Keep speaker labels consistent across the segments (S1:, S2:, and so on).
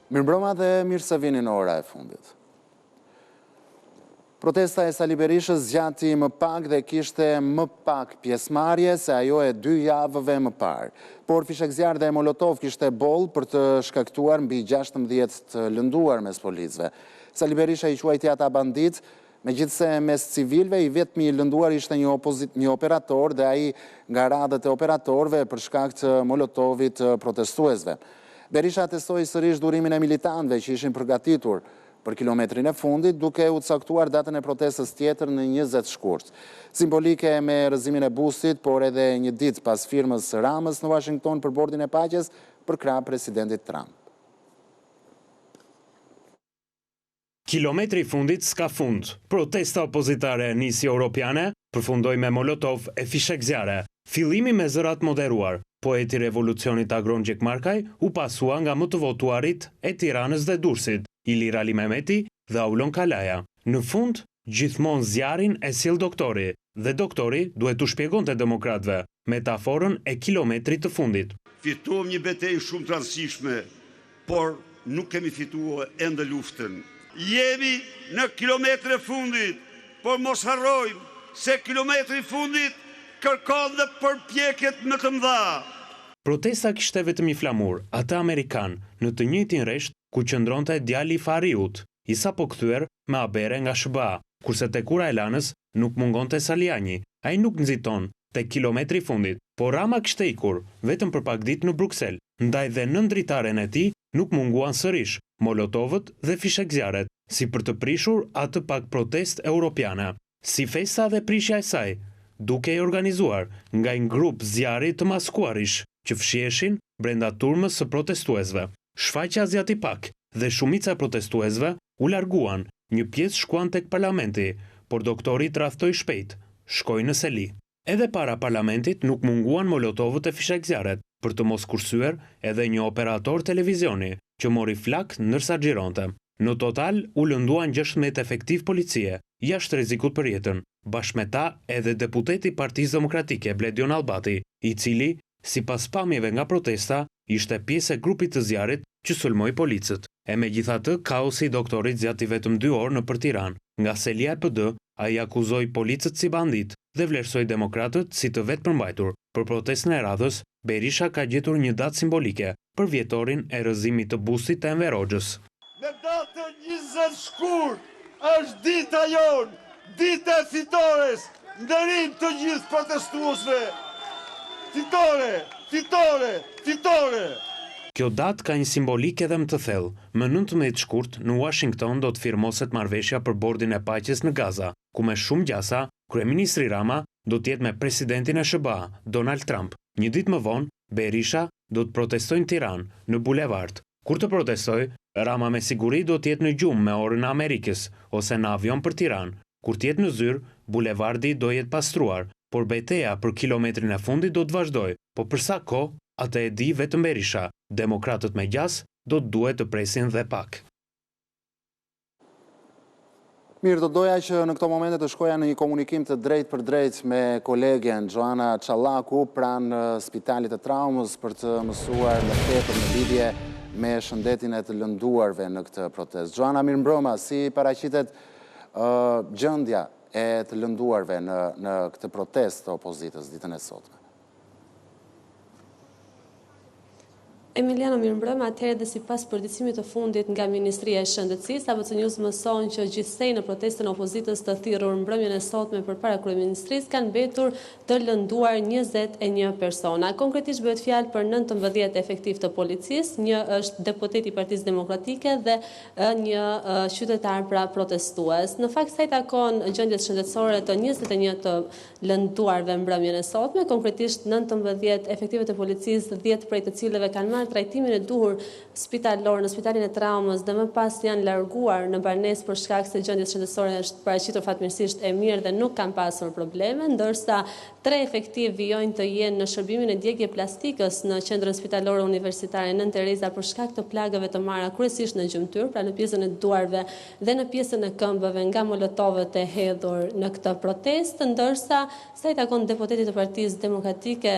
S1: Mirëmbrëma dhe mirë se vini në ora e fundit. Protesta e Sali Berishës zgjati më pak dhe kishte më pak pjesëmarrje se ajo e 2 javëve më parë. Por fishek zjarr dhe molotov kishte boll për të shkaktuar mbi 16 të lënduar mes policëve. Sali Berisha i quajti ata bandit, megjithse mes civilëve i vetmi i lënduar ishte një operator dhe ai nga radhët e operatorëve për shkak të molotovit të protestuesve. Berisha atestoi sërish durimin e militantëve që ishin përgatitur për kilometrin e fundit, duke u caktuar datën e protestës tjetër në 20 shkurt. Simbolike me rrëzimin e bustit, por edhe një ditë pas firmës së Ramës në Washington për bordin e paqes për krah presidentit Trump.
S2: Kilometri i fundit s'ka fund. Protesta opozitare nisi europiane përfundoi me molotov e fishek zjarre. Fillimi me zërat moderuar. Poeti revolucionit Agron Gjekmarkaj u pasua nga më të votuarit e Tiranës dhe Durrësit, Ilir Ali Mehmeti dhe Aulon Kalaja. Në fund, gjithmonë zjarrin e sill doktori, dhe doktori duhet t'u shpjegonte demokratëve metaforën e kilometrit të fundit.
S3: Fituam një betejë shumë të rëndësishme, por nuk kemi fituar ende luftën. Jemi në kilometrin e fundit, por mos harrojmë se kilometri i fundit kërkon dhe përpjekjet më të mëdha.
S2: Protesta kishte vetëm një flamur, atë amerikan, në të njëjtin rresht ku qëndronte djali i Fariut, i sapo kthyer me abere nga SBA, kurse te kura e Lanës nuk mungonte Saliani. Ai nuk nxiton te kilometri i fundit, por Rama kishte ikur vetëm për pak ditë në Bruksel, ndaj dhe nën dritaren e tij nuk munguan sërish molotovët dhe fishek zjarret, si për të prishur atë pak protestë europiane. Si festa dhe prishja e saj, duke i organizuar nga një grup zjarri të maskuarish që fshieshin brenda turmës së protestuesve. Shfaqja zgjati pak dhe shumica e protestuesve u larguan, një pjesë shkuan tek parlamenti, por doktori tradhtoi shpejt, shkoi në seli. Edhe para parlamentit nuk munguan molotovët e fishek zjarret për të mos kursyer edhe një operator televizioni që mori flak ndërsa xhironte. Në total u lënduan 16 efektiv policie, jashtë rrezikut për jetën. Bashkë me ta edhe deputeti i Partisë Demokratike Bledion Albati, i cili, sipas pamjeve nga protesta, ishte pjesë e grupit të zjarrit që sulmoi policët. E megjithatë, kaosi i doktorit zgjati vetëm 2 orë nëpër Tiranë. Nga selia e PD, ai akuzoi policët si bandit dhe vlerësoi demokratët si të vetëpërmbajtur. Për protestën e radhës, Berisha ka gjetur një datë simbolike për vjetorin e rrëzimit të bustit të Enver Hoxhës.
S3: Në datën 20 shkurt është dita jonë, dita e fitores, ndërim të gjithë protestuesve. Fitore, fitore, fitore!
S2: Kjo datë ka një simbolik edhe më të thellë. Më 19 shkurt në Washington do të firmoset marrëveshja për bordin e paqes në Gaza, ku me shumë gjasa, kryeministri Rama do të jetë me presidentin e SBA, Donald Trump. Një ditë më vonë, Berisha do të protestojë në Tiranë, në bulevard. Kur të protestojë, Rama me siguri do të jetë në gjumë me orën e Amerikës ose në avion për Tiranë. Kur të jetë në zyrë, bulevardi do jetë pastruar, por betejë për kilometrin e fundit do të vazhdojë. Po për sa kohë, atë e di vetëm Berisha. Demokratët me gjas do të duhet të presin dhe pak.
S1: Mirë, do doja që në këto momente të shkoja në një komunikim të drejt për drejt me kolegen Joana Çallaku pranë spitalit të traumës për të mësuar më tepër në lidhje me shëndetin e të lënduarve në këtë protestë. Joana, mirëmbrëma, si paraqitet gjendja e të lënduarve në këtë protestë të opozitës ditën e sotme?
S4: Emiliano, mirëmbrëma, atëherë dhe sipas përditësimit të fundit nga Ministria e Shëndetësisë, ABC News mëson që gjithsej në protestën e opozitës të thirrur mbrëmjen e sotme përpara kryeministrisë kanë mbetur të lënduar 21 persona. Konkretisht bëhet fjalë për 19 efektiv të policisë, një është deputet i Partisë Demokratike dhe një qytetar pra protestues. Në fakt sa i takon gjendjes shëndetësore të 21 të lënduarve mbrëmjen e sotme, konkretisht 19 efektive të policisë, 10 prej të cilëve kanë marrë trajtimin e duhur spitalor në spitalin e traumës dhe më pas janë larguar në banesë për shkak se gjendja shëndetësore është paraqitur fatmirësisht e mirë dhe nuk kanë pasur probleme, ndërsa 3 efektiv vijojnë të jenë në shërbimin e djegje plastikës në qendrën spitalore universitare Nën Tereza për shkak të plagëve të marra kryesisht në gjymtyr, pra në pjesën e duarve dhe në pjesën e këmbëve nga molotovët e hedhur në këtë protestë, ndërsa sa i takon deputetit të Partisë Demokratike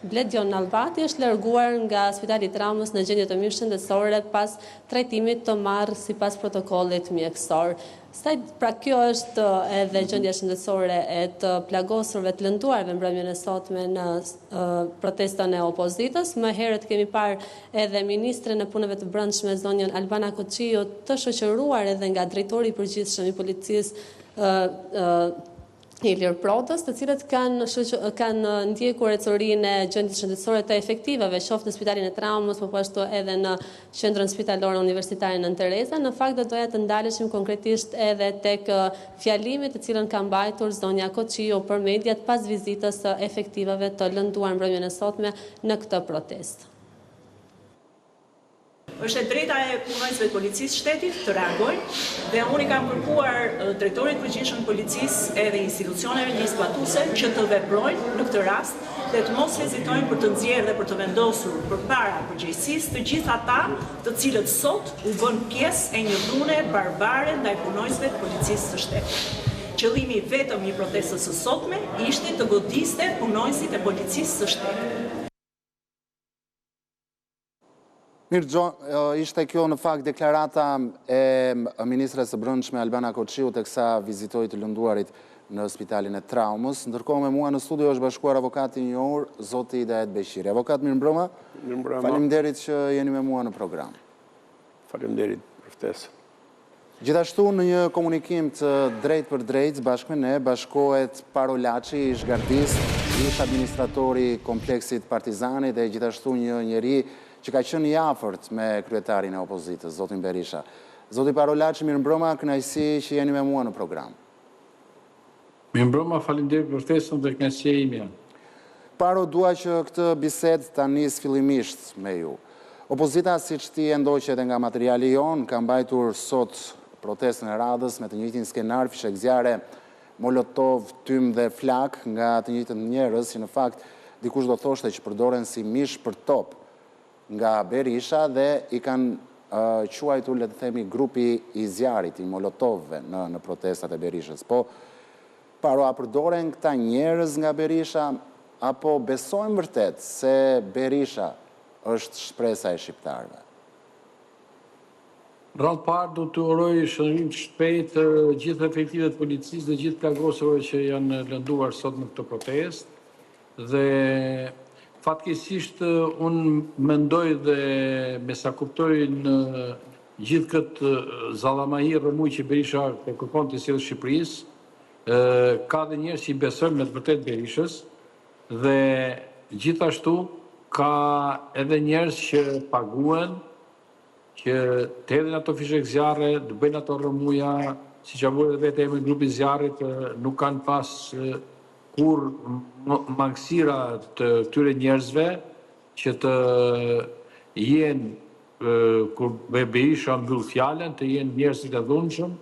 S4: Bledion Albati është larguar nga spitali spitalit Ramës në gjendje të mirë shëndetësore pas trajtimit të marrë sipas protokollit mjekësor. Pra kjo është edhe gjendja shëndetësore e të plagosurve të lënduarve mbrëmjen e sotme në protestën e opozitës. Më herët kemi parë edhe ministren e punëve të brendshme zonjën Albana Koçiu të shoqëruar edhe nga drejtori i përgjithshëm i policisë Ilir Protës, të cilët kanë ndjekur ecurinë e gjendjes shëndetësore të efektivave, qoftë në spitalin e Traumës, po ashtu edhe në qendrën spitalore universitare Nën Tereza. Në fakt do doja të ndaleshim konkretisht edhe tek fjalimi të cilën ka mbajtur zonja Koçiu për mediat pas vizitës së efektivave të lënduar mbrëmjen e sotme në këtë protestë.
S5: Është e drejta e punonjësve të policisë shtetit të reagojnë dhe unë i kam kërkuar drejtorit përgjithshëm të policisë edhe institucioneve njëzbatuese që të veprojnë në këtë rast dhe të mos hezitojnë për të nxjerrë dhe për të vendosur përpara përgjegjësisë të gjithë ata të cilët sot u bën pjesë e një dhune barbare ndaj punonjësve të policisë së shtetit. Qëllimi vetëm i protestës së sotme ishte të godiste punonjësit e policisë së shtetit.
S1: Mirë, ishte kjo në fakt deklarata e ministres së brendshme Albana Koçiu teksa vizitoi të lënduarit në spitalin e Traumës. Ndërkohë me mua në studio është bashkuar avokati i njohur, zoti Hidayet Beqiri. Avokat, mirëmbrëma.
S6: Mirëmbrëma.
S1: Faleminderit që jeni me mua në program.
S6: Faleminderit për ftesën.
S1: Gjithashtu në një komunikim të drejt për drejt bashkë me ne bashkohet Paro Laçi, ish gardist, ish administratori kompleksit Partizani dhe gjithashtu një njeri që ka qenë i afërt me kryetarin e opozitës, zotin Berisha. Zoti Paro Laçi, mirëmbrëma, kënaqësi që jeni me mua në program.
S6: Mirëmbrëma, faleminderit për ftesën dhe kënaqësia ime.
S1: Paro, dua që këtë bisedë ta nis fillimisht me ju. Opozita, siç ti e ndoqe edhe nga materiali jon, ka mbajtur sot protestën e radhës me të njëjtin skenar, fishek zjarre, molotov, tym dhe flak nga të njëjtët njerëz që në fakt dikush do thoshte që përdoren si mish për top nga Berisha dhe i kanë quajtur, le të themi, grupi i zjarit, i molotovëve në protestat e Berishës. Po, Paro, a përdoren këta njerëz nga Berisha, apo besojmë vërtet se Berisha është shpresa e shqiptarëve?
S6: Rrallë parë do të uroj shënërim shpejt gjithë efektivet policisë dhe gjithë plagosurve që janë lënduar sot në këtë protestë dhe fatkesisht, unë mendoj dhe me sa kuptoj në gjithë këtë zallamahi rëmuj që Berisha kërkon të sjellë Shqipërisë, ka dhe njerëz që i besojnë me të vërtet Berishës dhe gjithashtu ka edhe njerëz që paguhen, që të hedhin ato fishek zjarre, të bëjnë ato rëmuja, siç ka bërë vetë emri grupi zjarrit, nuk kanë pas kur mangësira të këtyre njerëzve që të jenë, kur Berisha mbyll fjalën, të jenë njerëzit e dhunshëm,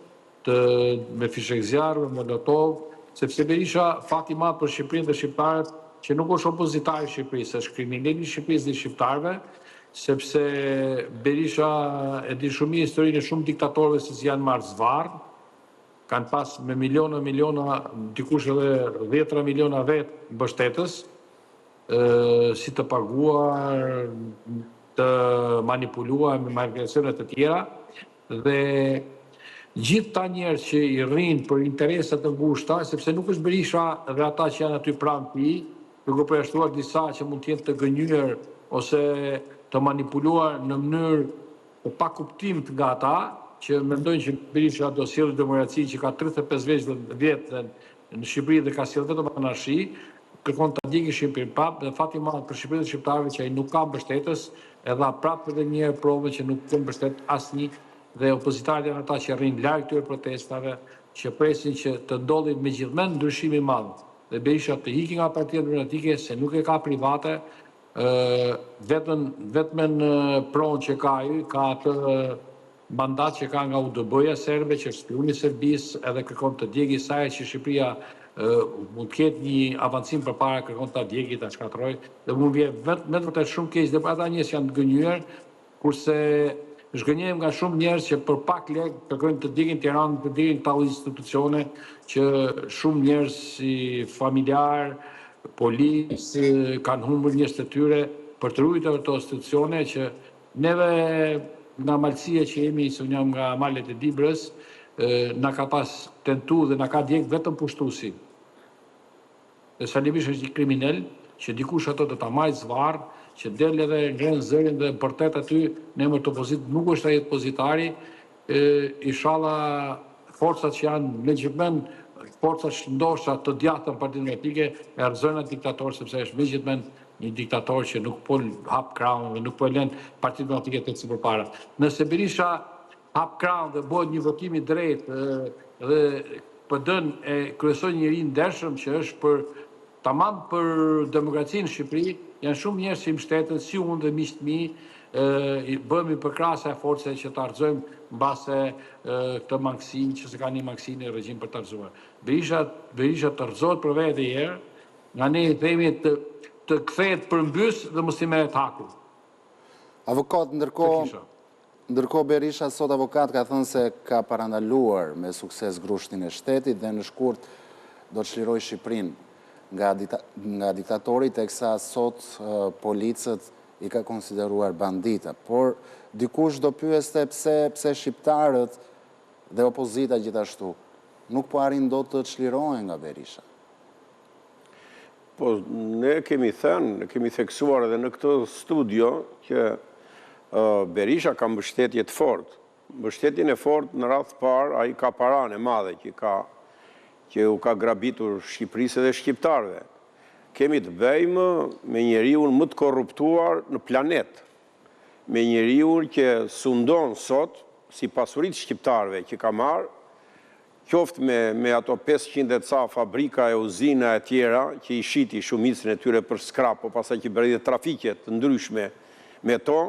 S6: me fishek zjarre, me molotov, sepse Berisha fati i madh për Shqipërinë dhe shqiptarët që nuk është opozitar i Shqipërisë, është kriminal i Shqipërisë dhe shqiptarëve, sepse Berisha e di shumë mirë historinë e shumë diktatorëve se si janë marrë zvarr, kanë pas me miliona, dikush edhe 10 miliona vetë mbështetës, si të paguar, të manipuluar me manipulacione të tjera, dhe gjithë ta njerëz që i rrinë për interesat të ngushta, sepse nuk është Berisha dhe ata që janë aty pranë tij, duke përjashtuar disa që mund të jenë të gënjur ose të manipuluar në mënyrë të pa kuptim nga ata, që mendojnë që Berisha do sjellë demokraci që ka 35 vjet në Shqipëri dhe ka sjellë vetëm anarshi, kërkon ta djegë Shqipërinë prapë dhe fati i madh për Shqipërinë dhe shqiptarëve që ai nuk ka mbështetës, e dha prapë edhe një herë provë që nuk ka mbështet asnjë dhe opozitarët janë ata që rrinë larg këtyre protestave, që presin që të ndodhi me gjithmonë ndryshim i madh. Dhe Berisha të hiqë nga Partia Demokratike se nuk e ka private, vetëm në pronë që ka ai, ka atë mandat që ka nga UDB-ja serbe, që është spioni i Serbisë, edhe kërkon të djegë saj që Shqipëria mund të ketë një avancim përpara, kërkon ta djegë, ta shkatërrojë, dhe mund vjen me vërtet shumë keq dhe ata njerëz janë të gënjur, kurse zhgënjejmë nga shumë njerëz që për pak lek kërkojnë të djegin Tiranë, të djegin këto institucione që shumë njerëz si familjar, policë kanë humbur njerëz të tyre për të ruajtur ato institucione që neve nga malësia që jemi, se unë jam nga malet e Dibrës, na ka pas tentu dhe na ka djeg vetëm pushtuesi. Dhe Salibish është një kriminal që dikush ato do ta marrë zvarr, që del edhe ngren zërin dhe përtet aty në emër të opozitë, nuk është ai opozitari, inshallah forcat që janë legjitmen, forcat ndoshta të djathtën partidemokratike e rrëzojnë atë diktator sepse është legjitmen një diktator që nuk po hap krahun dhe nuk po lën partitë demokratike të ecë përpara. Nëse Berisha hap krahun dhe bëhet një votim i drejtë dhe PD-n e kryeson njëri ndershëm që është tamam për demokracinë në Shqipëri, janë shumë njerëz që i mbështeten, si unë dhe miqtë mi, bëhemi përkrahëse e forcave që të argëzojmë mbase këtë mangësinë që se ka një mangësinë e regjim për të argëzuar. Berisha të rrëzohet për vetë e herë, nga ne i themi të kthehet përmbys dhe mos i merret haku.
S1: Avokat, ndërkohë Berisha sot avokat ka thënë se ka parandaluar me sukses grushtin e shtetit dhe në shkurt do të çlirojë Shqipërinë nga diktatori, teksa sot policët i ka konsideruar bandita. Por dikush do pyeste pse shqiptarët dhe opozita gjithashtu nuk po arrin dot të çlirohen nga Berisha.
S7: Po, ne kemi thënë, kemi theksuar edhe në këtë studio që Berisha ka mbështetje të fortë. Mbështetjen e fortë në radhë parë, ai ka paranë e madhe që u ka grabitur Shqipërisë dhe shqiptarëve. Kemi të bëjmë me njeriun më të korruptuar në planet, me njeriun që sundon sot, si pasurit shqiptarëve që ka marrë, qoftë me ato 500 ca fabrika e uzina e tjera, që i shiti shumicën e tyre për skrap, po pasaj që bëri dhe trafiket të ndryshme me to,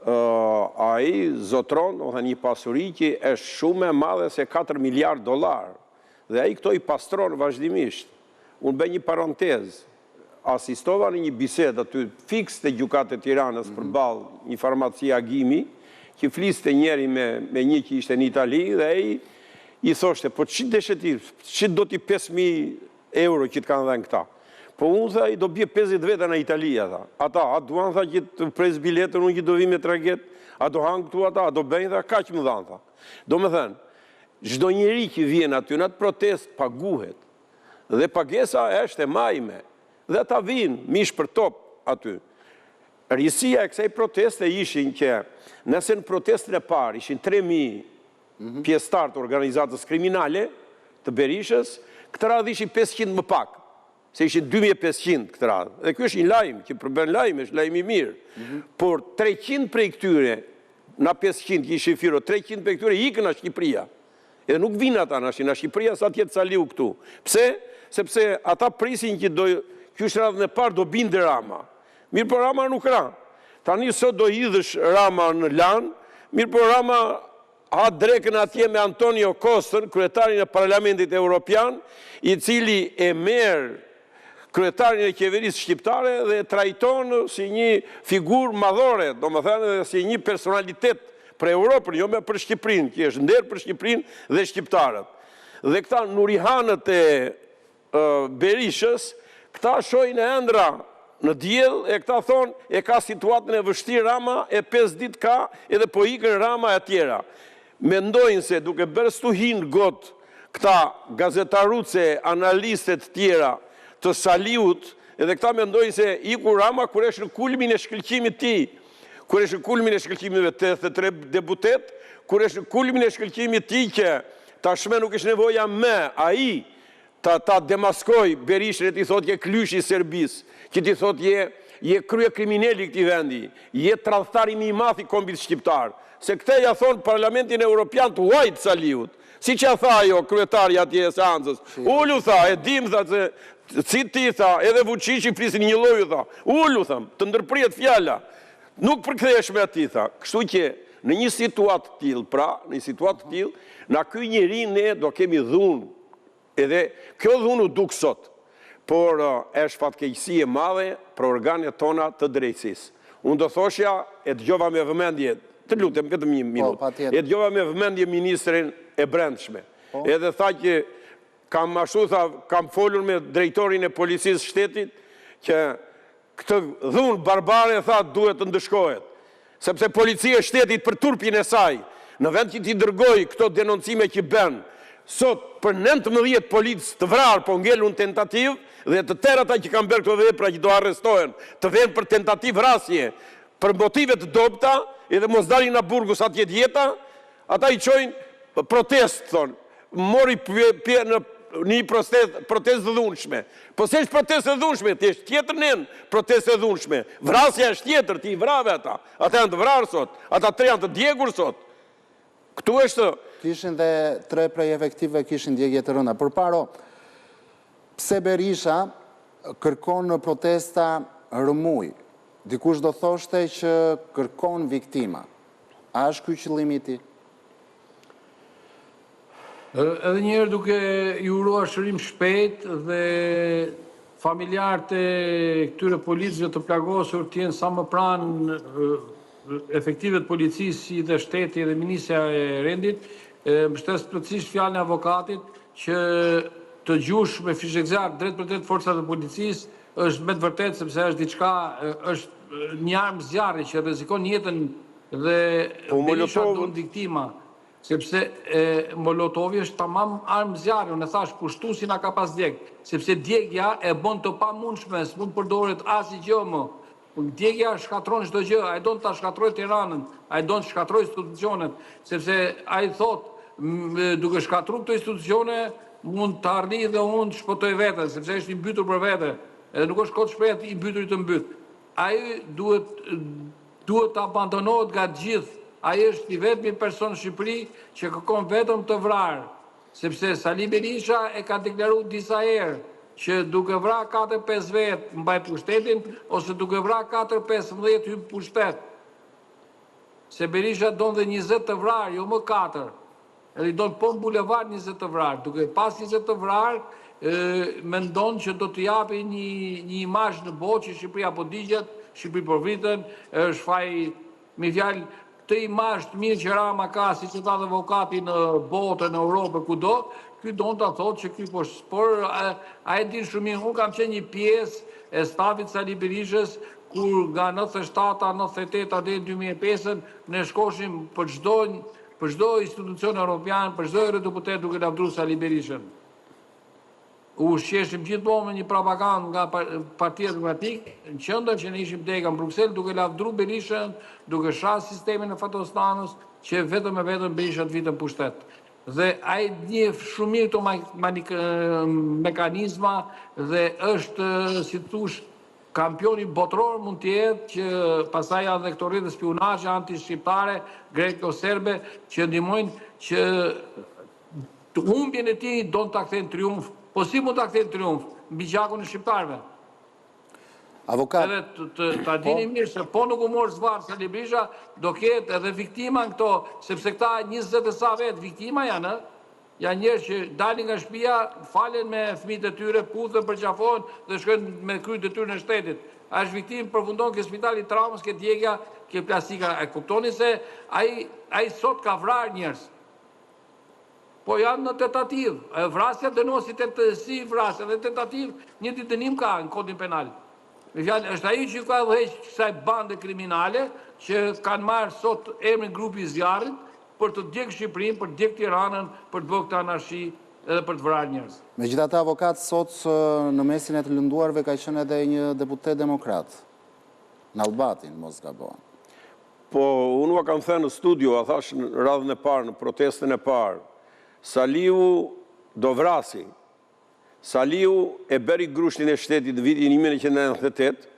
S7: a i zotron, një pasuri që është shumë e madhe se 4 miliard dolar, dhe a i këto i pastron vazhdimisht. Unë bëj një parantez, asistova në një bised aty fiks të Gjukatë e Tiranës përballë një farmaci Agimi, që fliste njeri me një që ishte në Itali, dhe i thoshte, po që deshe ti, që do t'i 5.000 euro që t'kanë dhe në këta? Po unë tha, i do bje 50 veta në Italia, tha. Ata, a duan, tha, që të pres biletën, unë që do vi me traget, a do hangë këtu ata, a do bëjnë, tha, ka që më dhanë, tha. Do me thënë, çdo njeri që vjen aty në atë protest paguhet, dhe pagesa është e majme, dhe ta vinë, mish për top aty. Risia e kësaj proteste ishin që, nëse në protestën e parë ishin 3.000 pjesëtar të organizatës kriminale të Berishës, këtë radhë ishin 500 më pak, se ishin 2.500 këtë radhë. Dhe kjo është një lajmë, që përbën lajmë, është lajmë i mirë. Por 300 prej këtyre, na 500 që ishin firo, 300 prej këtyre ikën në Shqipëria. Edhe nuk vinë ata në Shqipëria sa tjetë saliu këtu. Pse? Sepse ata prisin që kjo është radhën e parë do binde Rama. Mirë po Rama nuk ra. Tani sot do hidhësh Rama në lanë, mirë po Rama ha drekën atje me Antonio Kostën, kryetarin e Parlamentit Evropian, i cili e merë kryetarin e qeverisë shqiptare dhe e trajton si një figurë madhore, do më thënë dhe si një personalitet për Europën, jo me për Shqipërinë, që është nder për Shqipërinë dhe shqiptarët. Dhe këta nurihanët e Berishës, këta shojnë e ëndra në diell, e këta thonë, e ka situatën e vështirë Rama, e 5 ditë ka, edhe po ikën Rama e tjera. Mendojnë se duke bërë stuhin gotë këta gazetaruce, analistet tjera të Saliut, edhe këta mendojnë se iku Rama kur është në kulmin e shkëlqimit ti, kur është në kulmin e shkëlqimit të 83 deputet, kur është në kulmin e shkëlqimit ti që tashme nuk është nevoja me, a i ta demaskoj Berishën e ti thot je klyshi Serbis, që ti thot je krye krimineli këti vendi, je tradhtari mi mathi kombit shqiptar, se këte ja thonë Parlamentin Europian të huajt Saliut, si që tha jo kryetari atje e seancës, ullu tha, e dim tha, si ti tha, edhe Vučići prisin një loju tha, ullu tha, të ndërprijet fjalla, nuk përkthesh me ati tha, kështu që në një situatë t'il, pra, në një situatë t'il, na ky njeri ne do kemi dhunë, edhe kjo dhunë u duk sot, por është fatkeqësi e madhe për organet tona të drejtësisë. Unë do thoshja, e dëgjova me vëmendje, të lutem vetëm një minutë, e dëgjova me vëmendje ministrin e brendshme, edhe tha që kam folur me drejtorin e policisë shtetit, që këtë dhunë barbare tha duhet të ndëshkohet, sepse policia shtetit për turpin e saj, në vend që t'i dërgoj këto denoncime që ben, sot për 19 policë të vrarë po ngellun tentativ, dhe të tërë ata që kanë bërë këto vepra që do arrestohen, të vend për tentativ vrasje, për motive të dobta, edhe mos dalin në Burgus atje djeta, ata i qojnë protest, thonë, mori në një protest të dhunshme. Po se është protest të dhunshme, ti është tjetër nën protest të dhunshme. Vrasja është tjetër, ti i vrave ata. Ata janë të vrarë sot, ata tre janë të djegur sot. Këtu është...
S1: Kishin dhe 3 prej efektive kishin djegje të rënda. Përparo, pse Berisha kërkon në protesta rëmuj? Dikush do thoshte që kërkon viktima. A është ky qëllimi i tij?
S6: Edhe njerë duke i uruar shërim shpejt dhe familjarët e këtyre policëve të plagosur t'jenë sa më pranë efektivet policisë si dhe shteti dhe Ministria e Rendit, mbështes plotësisht fjalën e avokatit që të gjush me fishekzar drejt për drejt forcat e policisë është me të vërtet sepse është diçka, është një armë zjarri që rrezikon jetën dhe Berisha duhet viktima. Sepse Molotovi është tamam armë zjarri, unë e thash pushtusi na ka pas djeg, sepse djegja e bon të pamundshme, s'mund përdoret asgjë më. Djegja shkatron çdo gjë, ai don ta shkatrojë Tiranën, ai don të shkatrojë institucionet, sepse ai thot, duke shkatruar këto institucione, mund të arrijë dhe unë të shpëtoj veten, sepse është i mbytur për vete, edhe nuk është kot shpejt i mbyturit të mbyt. Ai duhet të abandonohet nga të gjithë. Ai është i vetmi person në Shqipëri që kërkon vetëm të vrarë, sepse Sali Berisha e ka deklaruar disa herë që duke vrarë 4-5 vetë mbaj pushtetin, ose duke vrarë 4-15 hyn pushtet. Se Berisha don dhe 20 të vrarë, jo më 4. Edhe i don po në bulevard 20 të vrarë. Duke pas 20 të vrarë, mendon që do të japi një imazh në botë që Shqipëria po digjet, Shqipëri po vritën, është faj me fjalë të imazh të mirë që Rama ka, si që tha dhe avokati në botë, në Europë, kudo, ky do të thotë që ky po por a e din shumë mirë, unë kam qenë një pjesë e stafit Sali Berishës, kur nga 97-a, 98-a deri në 2005-ën ne shkoshim për çdo institucion evropian, për çdo eurodeputet duke lavdruar Sali Berishën. U shqeshim gjithmonë me një propagandë nga Partia Demokratike, në qendër që ne ishim dega në Bruksel, duke lavdruar Berishën, duke shah sistemin e Fatostanës, që vetëm e vetëm Berisha të vitën pushtet. Dhe ai njeh shumë mirë këto mekanizma dhe është, si thosh, kampioni botror mund të jetë që pastaj janë dhe këto rrjete spionazhe anti-shqiptare, greko-serbe, që ndihmojnë që humbjen e tij don ta kthejnë triumf. Po si mund ta kthejnë triumf? Mbi gjakun e shqiptarëve.
S1: Avokat.
S6: Edhe ta dini mirë se po nuk u mor zvarr Sali Berisha, do ketë edhe viktima në këto, sepse këta 20 e sa vetë viktima janë, janë njerëz që dalin nga shtëpia, falen me fëmijët e tyre, puthen, përqafojnë dhe shkojnë me kryet detyrën e shtetit. A është viktimë, përfundon ke spitali traumës, ke djegja, ke plastika. E kuptoni se ai sot ka vrarë njerëz. Po janë në tentativë. Vrasja dënohet si vrasja dhe tentativë një ditë dënim ka në kodin penal. Me fjalë, është ai që ka dhënë kësaj bande kriminale që kanë marrë sot emrin grupi i zjarrit për të djegë Shqipërinë, për të djegë Tiranën, për të bërë këtë anarshi edhe për të vrarë njerëz.
S1: Megjithatë, avokat, sot në mesin e të lënduarve ka qenë edhe një deputet demokrat, në Albatin, mos gabon.
S7: Po, unë kam thënë në studio, a thash në radhën e parë, në protestën e parë, Saliu do vrasi. Saliu e beri grushtin e shtetit vitin 1998,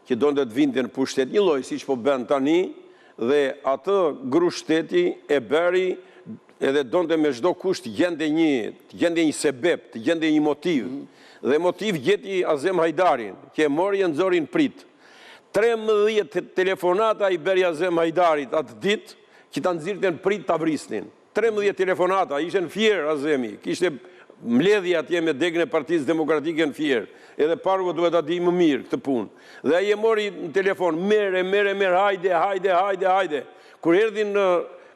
S7: që do të vinte në pushtet një lloj, siç po bën tani, dhe atë grusht shteti e beri edhe donte me çdo kusht të gjende një sebeb, të gjende një motiv. Dhe motiv gjeti Azem Hajdarin, që e mori e nxori në prit. 13 telefonata i beri Azem Hajdarit atë ditë, që ta nxirrte në prit ta vrisnin. 13 telefonata, ishen fjerë Azemi, kishte mbledhje atje me degën e Partisë Demokratike në Fier. Edhe parëve duhet ta di më mirë këtë punë. Dhe ai e mori në telefon, merre, hajde. Kur erdhin në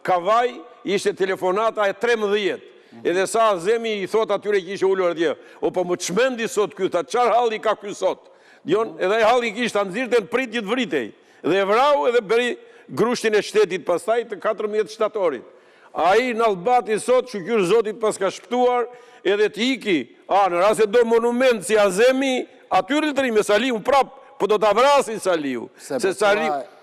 S7: Kavaj, ishte telefonata e 13. Edhe sa Azemi i thot atyre që ishe ulur atje, o po më çmendi sot ky, ta çfarë halli ka ky sot? Edhe e halli kishtë të nëzirë të në prit të vritej. Dhe e vrau edhe bëri grushtin e shtetit pastaj të 14 shtatorit. A i në Albati sot, shukjur Zotit pas ka shptuar, edhe t'iki, në rase do monument si Azemi, atyre të me Saliu prap, po do t'a vrasin Saliu.
S1: Se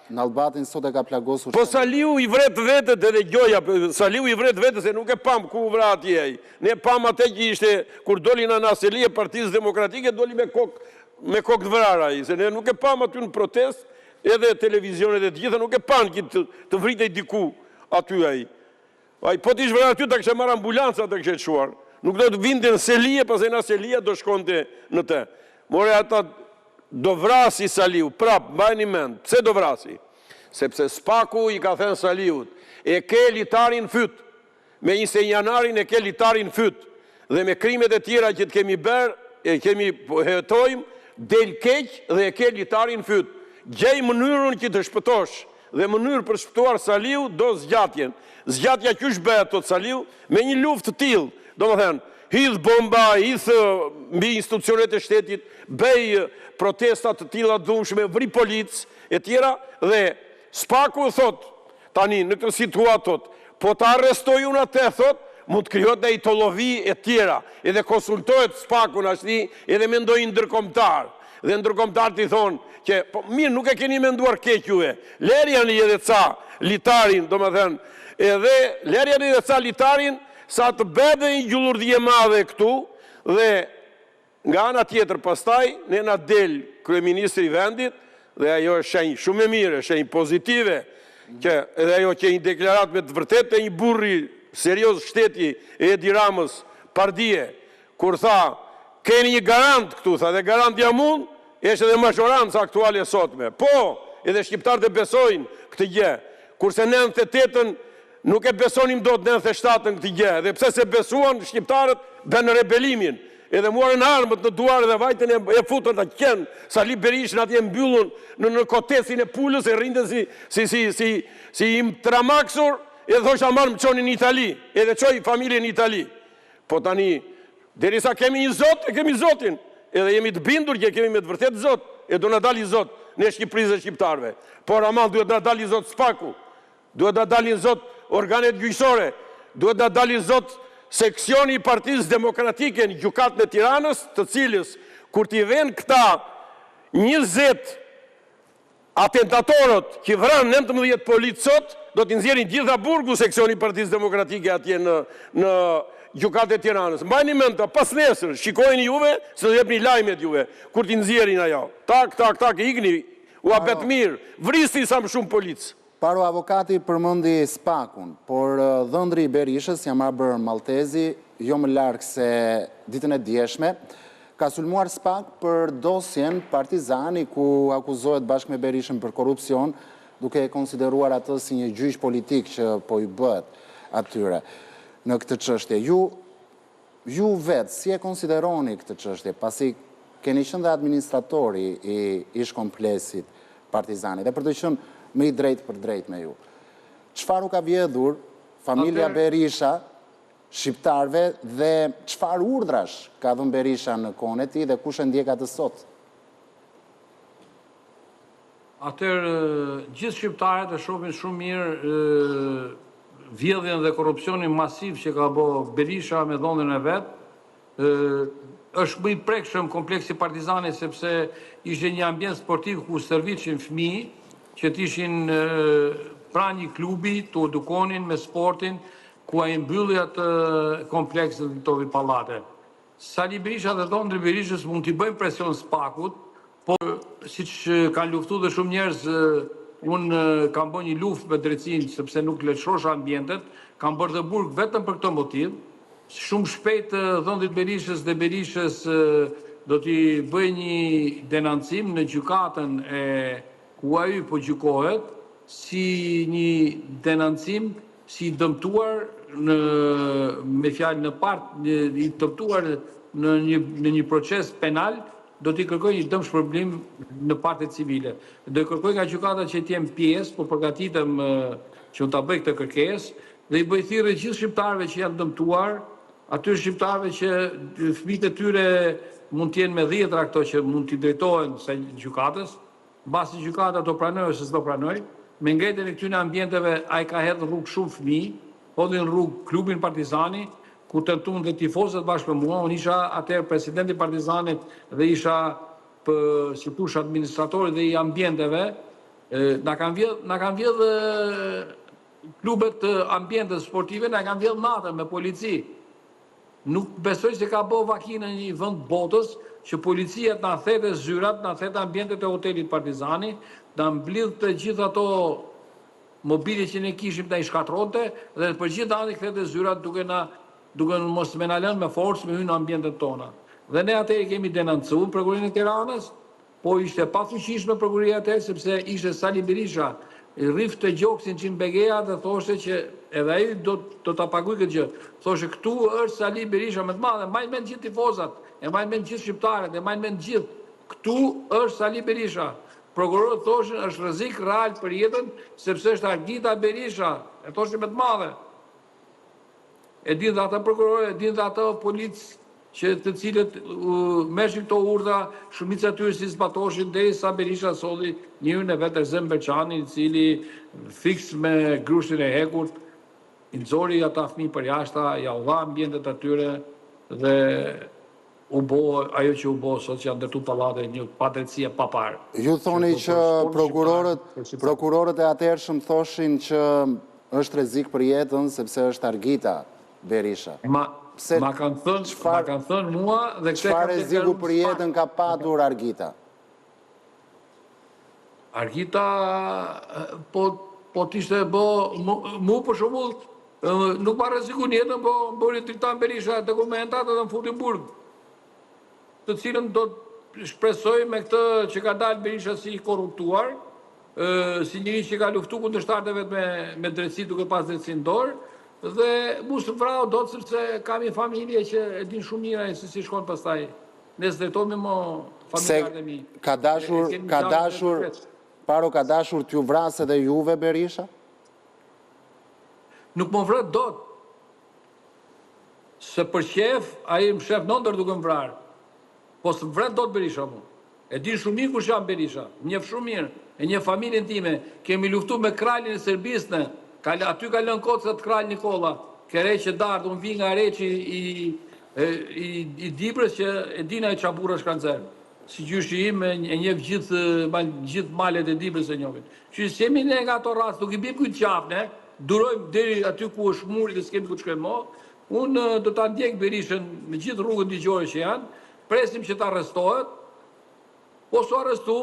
S1: në Albatin sot e ka plagosur...
S7: Po Saliu i vret vetët edhe gjoja, Saliu i vret vetët se nuk e pam ku vrat jej. Ne pam atë që ishte, kur doli në naseli e Partisë Demokratike, doli me kokë të vrara i, se ne nuk e pam aty në protest, edhe televizionet e gjitha nuk e pan që të vritej diku aty ai. Po t'i shvera aty të kështë marrë ambulansa të kështë shuar. Nuk do të vinte në Selije, pas e në Selija do shkonte në te. More ata do vrasi Saliu, prap, mbajni mend. Pse do vrasi? Sepse Spaku i ka thënë Saliut, e ke litarin fyt. Me 20 janarin e ke litarin fyt. Dhe me krimet e tjera që të kemi berë, e kemi hetojmë, del keq dhe e ke litarin fyt. Gjej mënyrën që të shpëtosh, dhe mënyrë për shpëtuar Saliu do zgjatjen. Zgjatja qysh bëhet tot Saliu? Me një luftë të tillë, domethënë, hidh bomba, hidh mbi institucionet e shtetit, bëj protesta të tilla të dhunshme, vri policë e tjera dhe Spaku thot tani në këtë situatë thot, po të arrestoj unë atë thot, mund të krijohet një tollovi e tjera, edhe konsultohet Spaku në ashti, edhe mendojnë ndërkombëtar. Dhe ndërkombëtarët i thonë që po mirë nuk e keni menduar keq juve. Lerjani edhe ca litarin, domethënë, edhe lerjani edhe ca litarin sa të bëhet një gjullurdhje madhe këtu dhe nga ana tjetër pastaj ne na del kryeministri i vendit dhe ajo është shenjë shumë e mirë, shenjë pozitive, që edhe ajo që një deklarat me të vërtet e një burri serioz shteti e Edi Ramës Pardije, kur tha, keni një garant këtu, tha, dhe garant jam unë, është edhe mashorancë aktuale sotme. Po, edhe shqiptarët e besojnë këtë gjë, kurse 98-ën nuk e besonim do të 97-ën këtë gjë, dhe pse se besuan shqiptarët bënë rebelimin, edhe muarën armët në duar dhe vajtën e futën të qenë, Sali Berishën atje mbyllun në kotesin e pulës e rindën si im tramaksur, edhe thosha marë më qonin në Itali, edhe qoj familje në Itali. Po tani, derisa kemi një zot, e kemi zotin, edhe jemi të bindur që kemi me të vërtet zot, e do në dali zot në Shqipërisë dhe Shqiptarve. Por amal duhet në dali zot Spaku, duhet në dali zot organet gjyqësore, duhet në dali zot seksioni i Partisë Demokratike në gjykatën e Tiranës, të cilës, kur t'i ven këta 20 atentatorët që vranë 19 policët, do t'i nxjerrin gjitha burgu seksioni i Partisë Demokratike atje në gjykatë e Tiranës. Mbajni mend, pas nesër, shikojeni juve, se do jepni lajmet juve, kur t'i nxjerrin ajo. Tak, ikni, u abet mirë, vristi sa më shumë policë.
S1: Paro avokati përmëndi Spakun, por dhëndri i Berishës, jam Arbër Maltezi, jo më larkë se ditën e djeshme, ka sulmuar Spak për dosjen Partizani, ku akuzohet bashkë me Berishën për korupcion, duke e konsideruar atë si një gjyq politik që po i bëhet atyre në këtë çështje. Ju vetë, si e konsideroni këtë çështje, pasi keni qenë dhe administratori i ish kompleksit Partizani, dhe për të qenë me i drejt për drejt me ju. Qëfar u ka vjedhur familja Berisha, shqiptarve, dhe qëfar urdhrash ka dhënë Berisha në kohën e tij dhe kush e ndjek atë sot?
S6: Atëherë, gjithë shqiptarët e shohin shumë mirë vjedhjen dhe korrupsionin masiv që ka bërë Berisha me dhënien e vet. Është më i prekshëm kompleksi Partizani sepse ishte një ambient sportiv ku stërviçin fëmijë që t'ishin pra një klubi, të edukonin me sportin, ku a i mbylli atë kompleks të tovi pallate. Sali Berisha dhe Dhondri Berishës mund t'i bëjmë presion Spakut, por si që kanë luftu dhe shumë njerëz, unë kam bërë një luft me drejtësinë, sepse nuk leçosh ambientet, kam bërë dhe burg vetëm për këtë motiv. Shumë shpejt Dhondrit Berishës dhe Berishës do t'i bëj një denancim në gjykatën e ku ai po gjykohet si një denancim, si dëmtuar me fjalë në partë, i dëmtuar në një proces penal, do t'i kërkoj një dëmshpërblim në partë civile. Do i kërkoj nga gjykata që t'jem pjesë, po përgatitem që unë ta bëj këtë kërkesë, dhe i bëj thirrje gjithë shqiptarëve që janë dëmtuar, atyre shqiptarëve që fëmijët e tyre mund t'jenë me 10 ato që mund t'i drejtohen se gjykatës, mbasi gjykata do pranoj ose s'do pranoj, me ngritjen e këtyre ambienteve ai ka hedhur rrugë shumë fëmijë, hodhin rrugë klubin Partizani, ku tentuan dhe tifozët bashkë me mua, unë isha atëherë presidenti Partizanit dhe isha si thush administratori dhe i ambienteve, na kanë vjedh klubet ambiente sportive, na kanë vjedh natën me polici. Nuk besoj se ka bo vakinë në një vend botës që policia na thete zyrat, na thete ambientet e hotelit Partizani, na mblidh të gjithë ato mobile që ne kishim të i shkatronte dhe për gjithë anë i kthete zyrat duke në mos me na lënë me forcë me hyrë në ambientet tona. Dhe ne atëherë kemi denoncuar prokurorinë e Tiranës, po ishte pafuqishme prokuroria atëherë sepse ishte Sali Berisha, i rrif të gjoksin Çin Begeja dhe thoshte që edhe ai do ta paguaj këtë gjë. Thoshte këtu është Sali Berisha më të madh, mbajnë mend gjithë tifozat, e mbajnë mend gjithë shqiptarët, e mbajnë mend gjithë. Këtu është Sali Berisha. Prokurorët thoshin është rrezik real për jetën sepse është Argita Berisha, e thoshin më të madhe. E din dhe ata prokurorë, e din dhe ata policë që të cilët meshin këto urdhra, shumica atyre si zbatoshin derisa Berisha solli njërin e vetë Erzem Beçani, i cili fiks me grushtin e hekur, i nxori ata fëmijë për jashta, ja u dha ambientet atyre dhe u bo ajo që u bo sot që janë ndërtu pallate një padrejtësi e papar.
S1: Ju thoni që prokurorët e atëhershëm thoshin që është rrezik për jetën sepse është Argita Berisha.
S6: Ma kanë thënë mua dhe
S1: çfarë rreziku për jetën ka patur Argita?
S6: Argita po t'ishte mu për shembull nuk pa rreziku në jetën, po bëri Dritan Berisha dokumentat dhe më futi në burg, të cilën do të shpresoj me këtë që ka dalë Berisha si korruptuar, si njëri që ka luftu kundërshtarët e vet me drejtësi duke pas drejtësi në dorë, dhe mu së vrau do të sepse kam një familje që e din shumë mira se si shkon pastaj. Ne s'drejtohemi mo familjarët e mi.
S1: Ka dashur t'ju vrasë edhe juve Berisha?
S6: Nuk më vret dot. Se për shef, ai më shef nëndër duke më vrarë. Po së vret dot Berisha mu. E din shumë mirë kush jam Berisha. Njeh shumë mirë. E një familjen time. Kemi luftu me kralin e Serbisë. Aty ka lënë kocët Kral Nikola, kere që dardë, unë vi nga reqi i Dibrës që e dina e qabura shkancer. Si gjyshi im e njef gjithë malet e Dibrës e njovin. Që se jemi ne nga ato rast, nuk i bim kujtë qafë, ne, durojmë deri aty ku është muri dhe s'kemi ku të shkojmë mo, unë do të ndjek Berishën me gjithë rrugën digjore që janë, presim që të arrestohet, po s'u arrestu,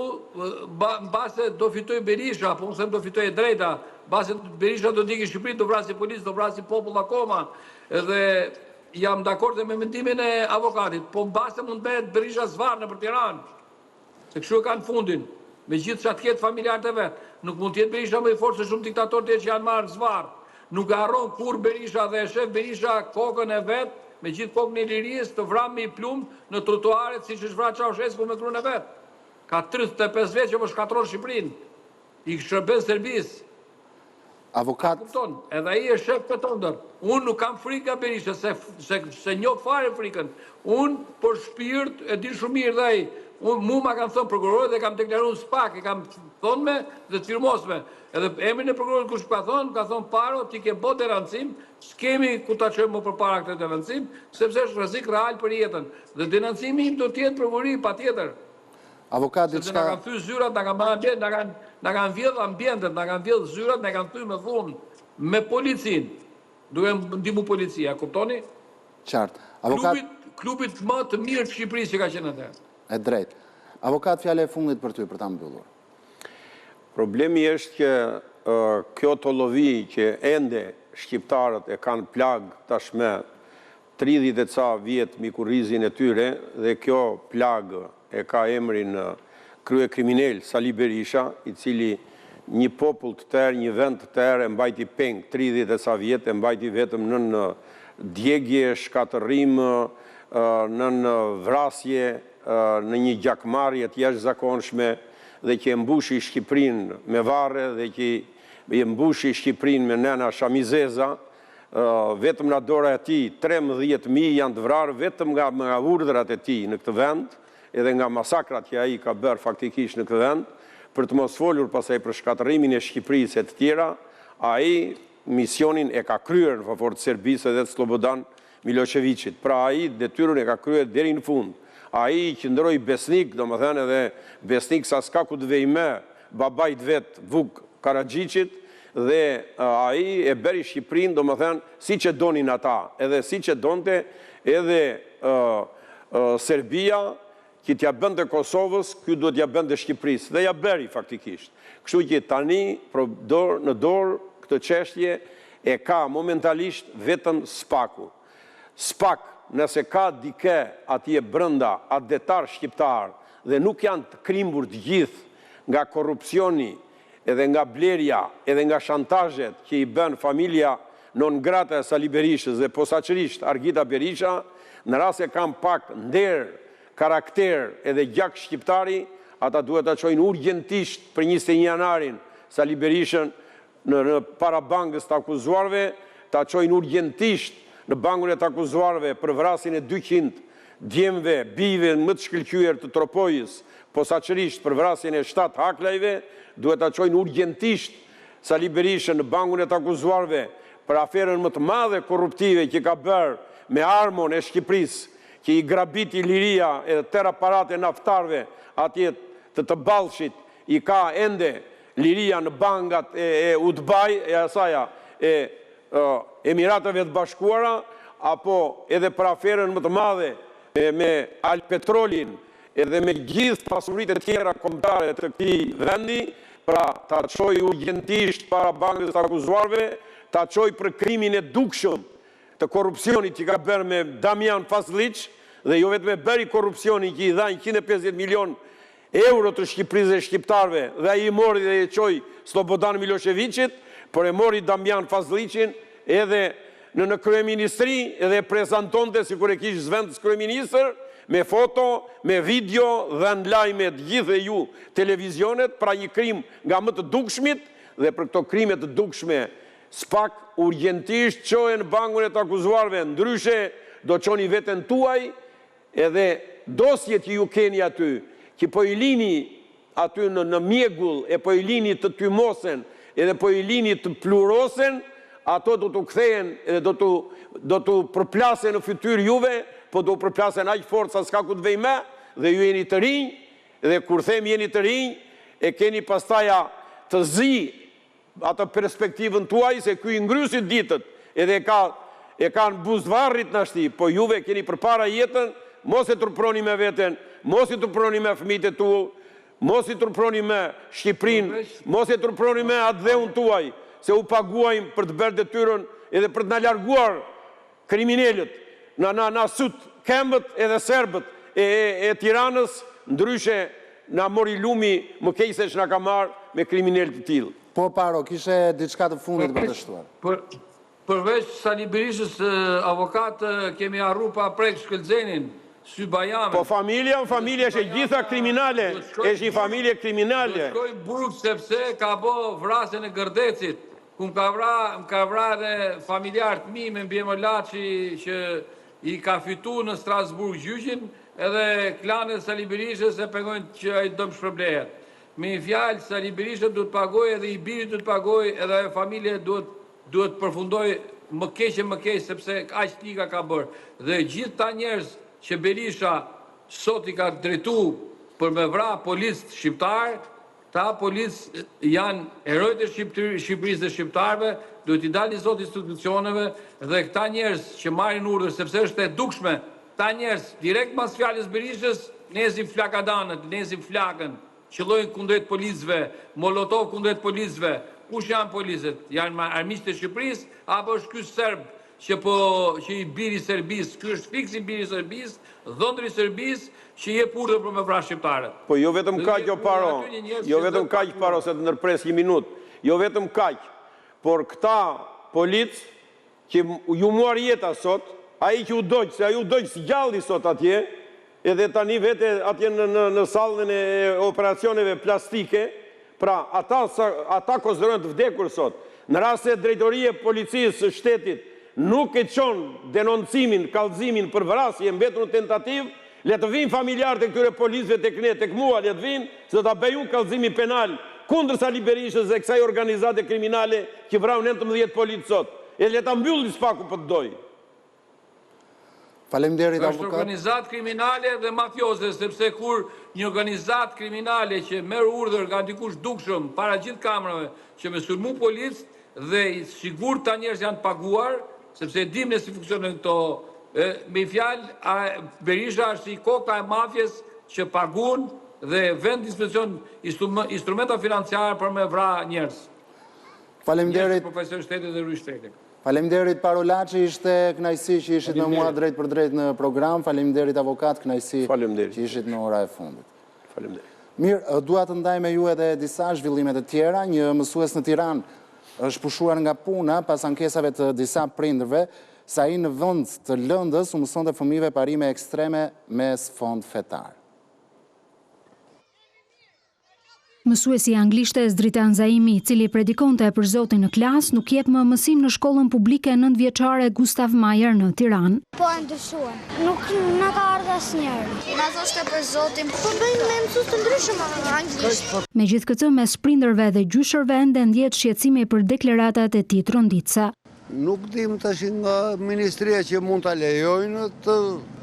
S6: base do fitoj Berisha, po nëse do fitoj e drejta, base Berisha do t'iki Shqipërinë, do vrasi policë, do vrasi popull akoma, dhe jam dakord dhe me mendimin e avokatit, po base mund bëhet Berisha zvarë në për Tiranë, se kështu e kanë fundin, me gjithë që atë ketë familjarët e vetë, nuk mund t'jetë Berisha më i fortë se shumë diktatorët që janë marrë zvarë, nuk harron kur Berisha dhe e shef Berisha kokën e vetë, me gjithë kokën e lirisë të vramë me i plumë në trotuaret si që shvra Ceaușescu me krun e vetë. Ka 35 vjetë që më shkatron Shqipërinë, i shërben Serbisë.
S1: Avokat...
S6: Edhe i e shef për tëndër. Unë nuk kam frikë nga Berisha, se njo fare frikën. Unë për shpirt e di shumë mirë dhe i. Mu ma kam thënë prokurorët dhe kam deklaruar s'pak, e kam thonë me dhe të firmosme. Edhe emrin e prokurorët kush ka thonë paro, ti ke bo derancim, s'kemi ku ta qëmë më për para këtë derancim, sepse është rrezik real për jetën. Dhe derancimi im do t'jetë prokurori pa tjetër. Sepse nga kanë thy zyrat, nga kanë vjedh ambientet, nga kanë vjedh zyrat, nga kanë thy me thunë, me policin, duke ndimu policia, kuptoni?
S1: Qartë.
S6: Klubit më të mirë të Shqipërisë që ka qenë atë.
S1: E drejtë. Avokat, fjale e fundit për ty, për ta mbyllur.
S7: Problemi është që kjo të lovi që ende shqiptarët e kanë plag tashme 30 e ca vjetë mi kurrizin e tyre dhe kjo plag e ka emrin krye kriminel Sali Berisha, i cili një popull të tërë, një vend të tërë, e mbajti peng 30 e ca vjetë, e mbajti vetëm në djegje, shkatërim, në vrasje, në një gjakmarrje të jashtëzakonshme, dhe që e mbushi Shqipërinë me varre, dhe që e mbushi Shqipërinë me nëna shamizeza, vetëm nga dora e tij 13.000 janë të vrarë vetëm nga urdhrat e tij në këtë vend, edhe nga masakrat që ai ka bërë faktikisht në këtë vend, për të mos folur pasaj për shkatërimin e Shqipërisë e të tjera, ai misionin e ka kryer në favor të Serbisë dhe të Slobodan Miloševićit. Pra ai detyrën e ka kryer deri në fund. Ai qëndroi besnik, domethënë edhe besnik sa s'ka ku të vej me babait vet Vuk Karadžićit, dhe ai e bëri Shqipërinë, domethënë, siç e donin ata, edhe siç e donte edhe Serbia, që t'ja bënte Kosovës, ky duhet t'ja bënte Shqipërisë, dhe ja bëri faktikisht. Kështu që tani në dorë këtë çështje e ka momentalisht vetëm SPAK-u. SPAK, nëse ka dike atje brenda, atë detar shqiptar, dhe nuk janë të krimbur të gjithë nga korrupsioni, edhe nga blerja, edhe nga shantazhet që i bën familja non grata e Sali Berishës dhe posaçërisht Argita Berisha, në rast se kanë pak nder, karakter edhe gjak shqiptari, ata duhet ta çojnë urgjentisht për 21 janarin Sali Berishën në para bankës të akuzuarve, ta çojnë urgjentisht në bankun e të akuzuarve për vrasjen e 200 djemve, bijve më të shkëlqyer të Tropojës, posaçërisht për vrasjen e 7 haklajve, duhet ta çojnë urgjentisht Sali Berishën në bankun e të akuzuarve për aferën më të madhe korruptive që ka bërë me armon e Shqipërisë, që i grabiti liria e tërë aparate naftarve atje të Ballshit, i ka ende liria në bankat e Udbaj, e asaja, e Emirateve të Bashkuara, apo edhe për aferën më të madhe me Alpetrolin, edhe me gjithë pasuritë e tjera kombëtare të këtij vendi, pra ta çoj urgjentisht para bankës të akuzuarve, ta çoj për krimin e dukshëm të korrupsionit që ka bërë me Damian Fazlić, dhe jo vetëm e bëri korrupsionin që i dha 150 milion euro të Shqipërisë dhe shqiptarve, dhe ai i mori dhe e çoi Slobodan Miloševićit, por e mori Damian Fazlićin edhe në kryeministri, edhe e prezantonte sikur e kishte zvendës kryeministër, me foto, me video dhe në lajme të gjithë ju televizionet, pra një krim nga më të dukshmit, dhe për këto krime të dukshme SPAK urgjentisht çohen në bankun e të akuzuarve, ndryshe do çoni veten tuaj, edhe dosjet që ju keni aty, që po i lini aty në mjegull, e po i lini të tymosen, edhe po i lini të plurosen, ato do të kthehen edhe do të përplasen në fytyrë juve, po do të përplasen aq fort sa s'ka ku të vej me, dhe ju jeni të rinj, dhe kur them jeni të rinj, e keni pastaja të zi atë perspektivën tuaj, se ky i ngrysit ditët, edhe e kanë buzvarrit nashti, po juve keni përpara jetën, mos e turproni me veten, mos i turproni me fëmijët e tu, mos i turproni me Shqipërinë, mos e turproni me atë dheun tuaj, se u paguajmë për të bërë detyrën edhe për të na larguar kriminalët, na sut kembët edhe serbët e Tiranës, ndryshe na mori lumi më keq se ç'na ka marrë me kriminalë të tillë.
S1: Po Paro, kishe diçka të fundit për të shtuar.
S6: Përveç Sali Berishës, avokat, kemi harru pa prek Shkëlzenin, Sy Bajame.
S7: Po familja është e gjitha kriminale, është një familje kriminale.
S6: Do shkoj Burg sepse ka bo vrasjen e Gërdecit, ku më ka vrarë familjarët mi me Mbjemo Laçi që i ka fitu në Strasburg gjyqin, edhe klanet Sali Berishës e pengojnë që ai do më shpërblehet. Me një fjalë, Sali Berisha duhet pagoj, edhe i biri duhet pagoj, edhe familje duhet përfundoj më keq, sepse aq liga ka bërë. Dhe gjithë ta njerëz që Berisha sot i ka drejtu për me vra policë shqiptar, ta policë janë herojt e Shqipërisë dhe shqiptarve, duhet i dalin sot institucioneve, dhe këta njerëz që marrin urdhër, sepse është e dukshme, ta njerëz direkt pas fjalës Berishës nezin flakadanët, nezin flakën, qëllojnë kundrejt policëve, molotov kundrejt policëve. Kush janë policët? Janë armiqtë e Shqipërisë, apo është ky serb që i biri Serbisë, ky është fiksi i biri Serbisë, dhëndri Serbisë, që jep urdhër për me vrasë shqiptarët.
S7: Po jo vetëm kaq, Paro, se të ndërpres një minutë. Jo vetëm kaq, por këta policë që ju muar jeta sot, ai që u doq, se ai u doq si gjalli sot atje, edhe tani vete atje në sallën e operacioneve plastike, pra ata konsiderojnë të vdekur sot. Në rast se drejtoria e policisë së shtetit nuk e qonë denoncimin, kallëzimin për vrasje mbetur në tentativë, le të vinë familjarët e këtyre policëve tek ne, tek mua, le të vinë, se do ta bëjun kallëzimin penal kundër Sali Berishës dhe kësaj organizate kriminale që vrau 19 policë sot. E le ta mbylli spaku për të dojë.
S1: Faleminderit
S6: Është
S1: avokat.
S6: organizat kriminale dhe mafioze, sepse kur një organizat kriminale që merr urdhër nga dikush dukshëm para gjithë kamerave që me sulmu policë dhe sigurt ta njerëz janë të paguar, sepse dim ne si funksionojnë këto, me fjalë Berisha është i koka e mafjes që paguan dhe vend dispozicion instrumenta financiare për me vra njerëz.
S1: Faleminderit.
S6: Profesor shtetit dhe rry shtetit.
S1: Faleminderit Parolaçi, ishte kënaqësi që ishit me mua drejt për drejt në program. Faleminderit avokat, kënaqësi që ishit në ora e fundit.
S7: Faleminderit.
S1: Mirë, dua të ndaj me ju edhe disa zhvillimet e tjera. Një mësues në Tiranë është pushuar nga puna pas ankesave të disa prindërve se ai në vend të lëndës u mësonte fëmijëve parime ekstreme me sfond fetar.
S8: Mësuesi i anglishtes Dritan Zaimi, i cili predikonte për Zotin në klas, nuk jep më mësim në shkollën publike 9-vjeçare Gustav Mayer në Tiranë.
S9: Po e ndryshuar. Nuk na ka ardhur asnjëherë. Na thoshte për Zotin, po bëjnë me mësues të ndryshëm anglisht.
S8: Megjithatë, mes prindërve dhe gjyshërve ende ndjet shqetësimi për deklaratat e tij tronditëse.
S10: Nuk dim tash nga ministria që mund ta lejojnë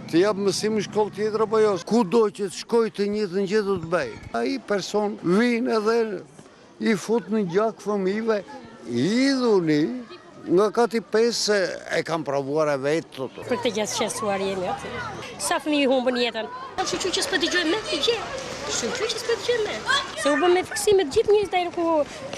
S10: të jap mësim në shkollë tjetër apo jo. Kudo që të shkoj të njëjtën gjë do të bëj. Ai person vjen edhe i fut në gjak fëmijëve, idhuni nga kati 5 e kam provuar vetë.
S11: Për të gjithë shqetësuar jemi aty. Sa fëmijë humbën jetën. Shoqë që s'po dëgjoj më të gjë. Shoqë që s'po dëgjoj më. Se u bën me fiksimet gjithë njerëzit deri ku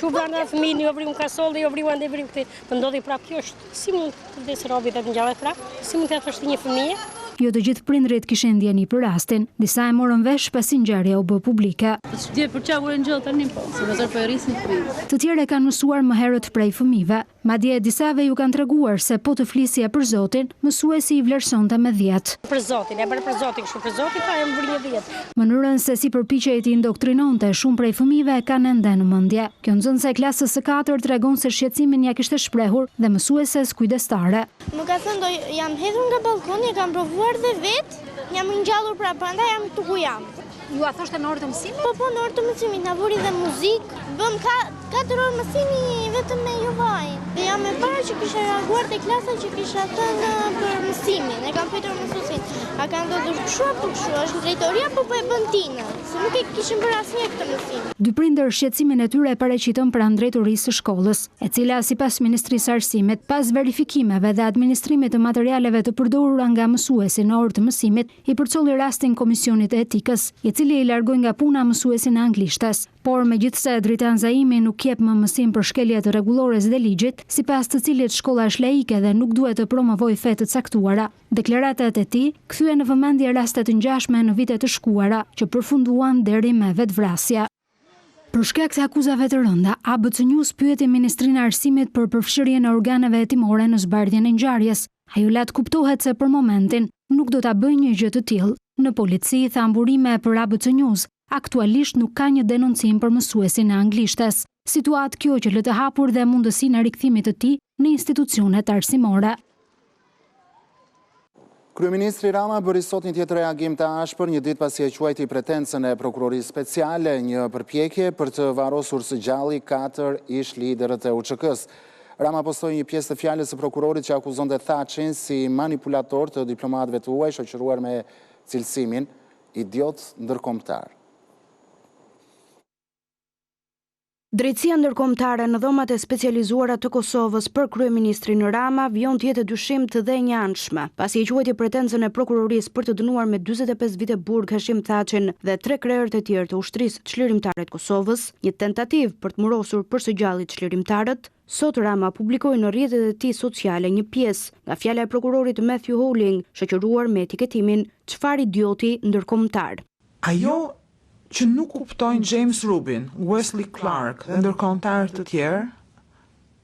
S11: u bënë fëmijë, u vriu kasol dhe u vriu ande vriu këtë. Po ndodhi prapë kjo është. Si mund të vdes robi dhe të ngjallet prapë? Si mund të thosh një fëmijë?
S8: Jo të gjithë prindrit kishin ndjeni për rastin, disa e morën vesh pasi ngjarja u bë publike.
S12: S'di për çfarë u ngjall tani po, se pastaj po e rrisin fëmijë.
S8: Të tjerë kanë mësuar më herët prej fëmijëve. Madje disave ju kanë treguar se po të flisje për Zotin, mësuesi i vlerësonte me 10.
S11: Për Zotin, e bën për Zotin, kështu për Zotin pa e mbri një 10.
S8: Mënyrën se si përpiqej të indoktrinonte shumë prej fëmijëve kanë ende në mendje. Kjo nxënëse e klasës së 4 tregon se shqetësimin ja kishte shprehur dhe mësueses kujdestare.
S9: Më ka thënë do jam hedhur nga balkoni, kam provuar dhe vet, jam ngjallur prapë, prandaj jam këtu ku jam.
S8: Ju a thoshte në orë të mësimit?
S9: Po, në orë të mësimit, na vuri dhe muzikë. Bëm 4 orë mësimi vetëm me juvaj. Dhe jam e para që kisha reaguar te klasa që kisha thënë për mësimin. E kam pyetur mësuesin, a ka ndodhur kështu apo kështu? Është drejtoria apo po e bën tina? Se nuk e kishin bërë asnjë këtë mësim.
S8: Dy prindër shqetësimin e tyre paraqitën pranë drejtorisë së shkollës, e cila sipas Ministrisë së Arsimit, pas verifikimeve dhe administrimit të materialeve të përdorura nga mësuesi në orë të mësimit, i përcolli rastin Komisionit të Etikës, i cili i largoi nga puna mësuesin e anglishtes. Por megjithse Dritan Zaimi nuk jep më mësim për shkelje të rregullores dhe ligjit, sipas të cilit shkolla është laike dhe nuk duhet të promovojë fe të caktuara. Deklaratat e tij kthyen në vëmendje raste të ngjashme në vitet të shkuara që përfunduan deri me vetvrasje. Për shkak të akuzave të rënda, ABC News pyeti Ministrinë e Arsimit për përfshirjen e organeve hetimore në zbardhjen e ngjarjes. Ajo la të kuptohet se për momentin nuk do ta bëjë një gjë të tillë. Në polici tha mburime për ABC News, aktualisht nuk ka një denoncim për mësuesin e anglishtes. Situatë kjo që lë të hapur dhe mundësinë e rikthimit të tij në institucionet arsimore.
S1: Kryeministri Rama bëri sot një tjetër reagim të ashpër, një ditë pasi e quajti pretencën e prokurorisë speciale, një përpjekje për të varrosur së gjalli 4 ish liderët e UÇK-s. Rama postoi një pjesë të fjalës së prokurorit që akuzonte Thaçin si manipulator të diplomatëve të huaj, shoqëruar me cilësimin idiot ndërkombëtar.
S13: Drejtësia ndërkombëtare në dhomat e specializuara të Kosovës për kryeministrin Rama vjon të jetë dyshim të dhënjanshme, pasi e quajti pretencën e prokurorisë për të dënuar me 45 vite burg Hashim Thaçin dhe 3 krerët e tjerë të ushtrisë çlirimtare të Kosovës, një tentativë për të murosur përsëgjallje çlirimtarët. Sot Rama publikoi në rrjetet e tij sociale një pjesë nga fjala e prokurorit Matthew Howling, shoqëruar me etiketimin "Çfarë idioti ndërkombëtar".
S14: Ajo që nuk kuptojnë James Rubin, Wesley Clark dhe ndërkombëtarë të tjerë,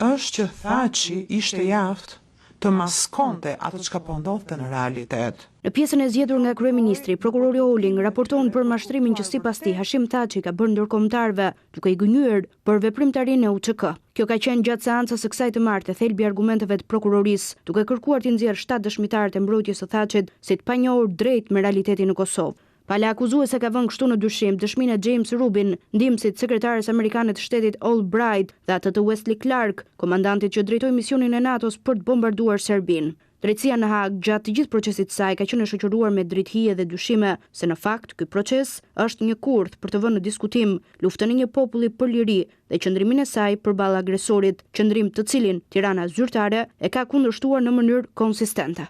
S14: është që Thaçi ishte i aftë të maskonte atë çka po ndodhte në realitet.
S13: Në pjesën e zgjedhur nga kryeministri, prokurori Olling raporton për mashtrimin që sipas tij Hashim Thaçi ka bërë ndërkombëtarëve, duke i gënyer për veprimtarinë e UÇK. Kjo ka qenë gjatë seancës së kësaj të martë thelbi argumenteve të prokurorisë, duke kërkuar t'i nxjerrë 7 dëshmitarët e mbrojtjes së Thaçit si të panjohur drejt me realitetin në Kosovë. Pala akuzuese ka vënë kështu në dyshim dëshminë e James Rubin, ndihmësit sekretares amerikane të shtetit Albright dhe atë të Wesley Clark, komandantit që drejtoi misionin e NATO-s për të bombarduar Serbinë. Drejtësia në Hag gjatë të gjithë procesit saj ka qenë e shoqëruar me drejthije dhe dyshime se në fakt ky proces është një kurth për të vënë në diskutim luftën e një populli për liri dhe qëndrimin e saj përballë agresorit, qëndrim të cilin Tirana zyrtare e ka kundërshtuar në mënyrë konsistente.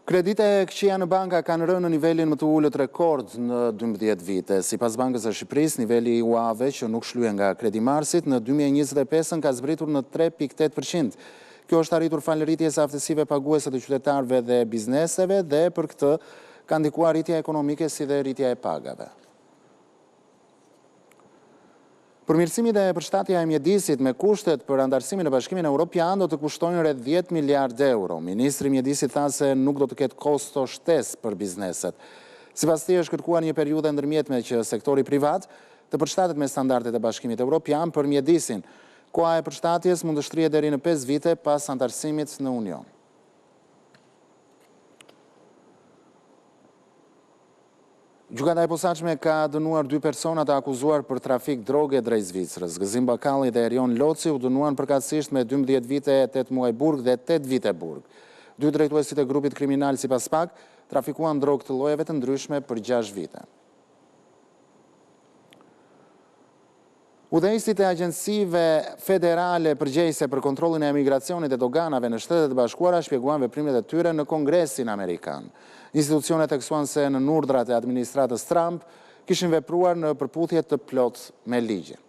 S1: Kredite e këqija në banka kanë rënë në nivelin më të ulët rekord në 12 vite. Sipas Bankës së Shqipërisë, niveli i UA-ve që nuk shlyen nga kredimarrësit në 2025 ka zbritur në 3.8%. Kjo është arritur falëritjes aftësive paguese të qytetarëve dhe bizneseve dhe për këtë ka ndikuar rritja ekonomike si dhe rritja e pagave. Përmirësimi dhe përshtatja e mjedisit me kushtet për andarësimin e Bashkimin Evropian do të kushtojnë rreth 10 miliard euro. Ministri i Mjedisit tha se nuk do të ketë kosto shtesë për bizneset. Sipas tij është kërkuar një periudhë ndërmjetme që sektori privat të përshtatet me standardet e Bashkimit Evropian për mjedisin. Koha e përshtatjes mund të shtrihet deri në 5 vite pas antarësimit në Union. Gjykata e posaçme ka dënuar 2 persona të akuzuar për trafik droge drejt Zvicrës. Gëzim Bakalli dhe Erion Loci u dënuan përkatësisht me 12 vite 8 muaj burg dhe 8 vite burg. 2 drejtuesit e grupit kriminal sipas PAK trafikuan drogë të llojeve të ndryshme për 6 vite. Udhëheqësit e agjencive federale përgjegjëse për kontrollin e emigracionit dhe doganave në Shtetet e Bashkuara shpjeguan veprimet e tyre në Kongresin Amerikan. Institucionet teksuan se në urdhrat e administratës Trump kishin vepruar në përputhje të plotë me ligjin.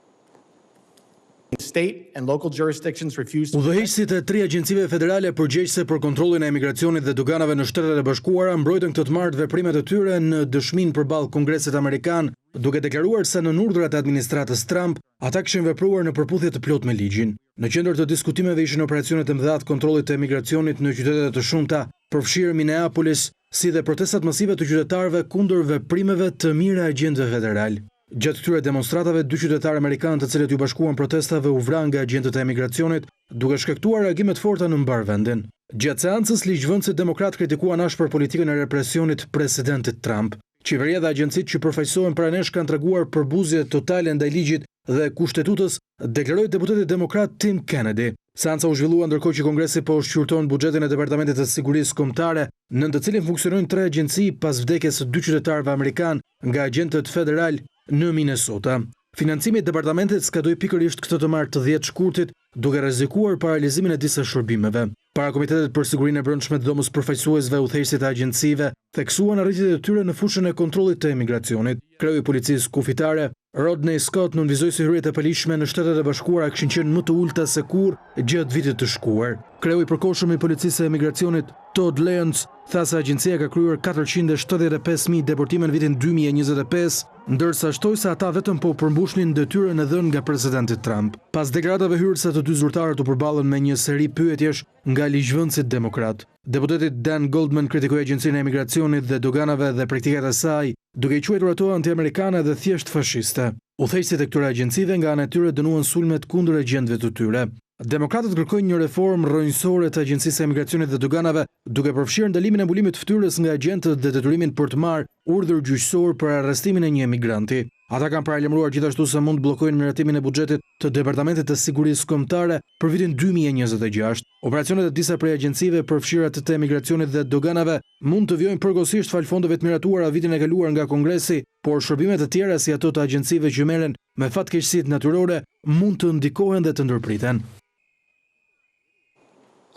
S15: Udhëheqësit e 3 agjencive federale përgjegjëse për kontrollin e emigracionit dhe doganave në Shtetet e Bashkuara mbrojtën këtë të martë veprimet e tyre në dëshminë përballë Kongresit Amerikan, duke deklaruar se në urdhrat e administratës Trump ata kishin vepruar në përputhje të plotë me ligjin. Në qendër të diskutimeve ishin operacionet e mëdha të kontrollit të emigracionit në qytete të shumta, përfshirë Minneapolis, si dhe protestat masive të qytetarëve kundër veprimeve të mira agjentëve federal. Gjatë këtyre demonstratave, 2 qytetarë amerikanë të cilët u bashkuan protestave u vranë nga agjentët e emigracionit, duke shkaktuar reagime të forta në mbar vendin. Gjatë seancës, ligjvënësit demokrat kritikuan ashpër politikën e represionit presidentit Trump. Qeveria dhe agjencitë që përfaqësohen pranesh kanë treguar përbuzje totale ndaj ligjit dhe kushtetutës, deklaroi deputeti demokrat Tim Kennedy. Seanca u zhvillua ndërkohë që Kongresi po shqyrton buxhetin e Departamentit të Sigurisë Kombëtare, nën të cilin funksionojnë 3 agjenci pas vdekjes së 2 qytetarëve amerikanë nga agjentët federal në Minnesota. Financimi i departamentit skadoi pikërisht këtë të martë të 10 shkurtit, duke rrezikuar paralizimin e disa shërbimeve. Para Komitetet për Sigurinë e Brendshme të Domës Përfaqësuesve, udhëheqësit e agjencive theksuan arritjet e tyre në fushën e kontrollit të emigracionit. Kreu i policisë kufitare Rodney Scott nënvizoi se hyrjet e palishme në Shtetet e Bashkuara kishin qenë më të ulta se kurrë gjatë vitit të shkuar. Kreu i përkohshëm i policisë së emigracionit Todd Lyons tha se agjencia ka kryer 475.000 deportime në vitin 2025, ndërsa shtoi se ata vetëm po përmbushnin detyrën e dhënë nga presidenti Trump. Pas deklaratave hyrëse të 2 zyrtarët u përballën me një seri pyetjesh nga ligjvënësit demokrat. Deputeti Dan Goldman kritikoi agjencinë e emigracionit dhe doganave dhe praktikat e saj, duke i quajtur ato anti-amerikane dhe thjesht fashiste. Udhëheqësit e këtyre agjencive nga ana e tyre dënuan sulmet kundër agjentëve të tyre. Demokratët kërkojnë një reformë rrënjësore të Agjencisë së Emigracionit dhe Doganave, duke përfshirë ndalimin e mbulimit të fytyrës nga agjentët dhe detyrimin për të marrë urdhër gjyqësor për arrestimin e një emigranti. Ata kanë paralajmëruar gjithashtu se mund të bllokojnë miratimin e buxhetit të Departamentit të Sigurisë Kombëtare për vitin 2026. Operacionet e disa prej agjencive përfshirë atë të emigracionit dhe doganave mund të vijojnë përkohësisht fal fondeve të miratuara vitin e kaluar nga Kongresi, por shërbimet e tjera si ato të agjencive që merren me fatkeqësitë natyrore mund të ndikohen dhe të ndërpriten.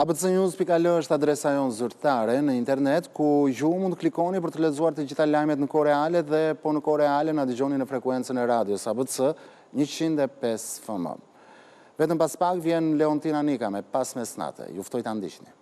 S1: abcnews.al është adresa jonë zyrtare në internet, ku ju mund të klikoni për të lexuar të gjitha lajmet në kohë reale dhe po në kohë reale na dëgjoni në frekuencën e radios ABC 105 FM. Vetëm pas pak vjen Leontina Nika me Pas Mesnate. Ju ftoj ta ndiqni.